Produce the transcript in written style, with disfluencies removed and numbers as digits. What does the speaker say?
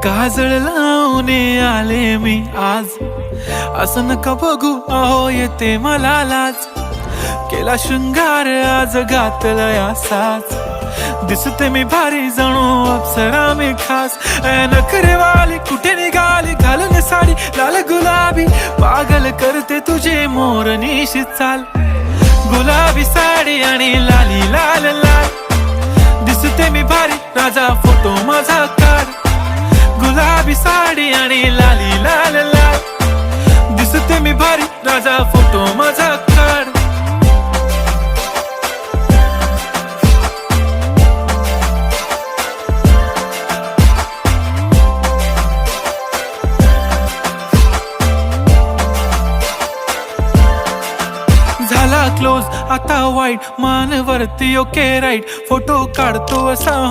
काजळ लावून आले मी आज, असं नका बघू अहो येते मला लाज. केला शृंगार आज घातलाय असाच, दिसते मी भारी जणू अप्सरा मी खास. नखरेवाली कुठे निघाली घालून साडी लाल गुलाबी, पागल करते तुझे मोरनीशी चाल. गुलाबी साडी आणि लाली लाल लाल, दिसते मी भारी राजा फोटो माझा काढ. गुलाबी साडी आणि लाली लाल लाल, दिसते मी भारी राजा फोटो माझा काढ. झाला क्लोज आता वाईट, मान वरती ओके राईट, फोटो काढतो असा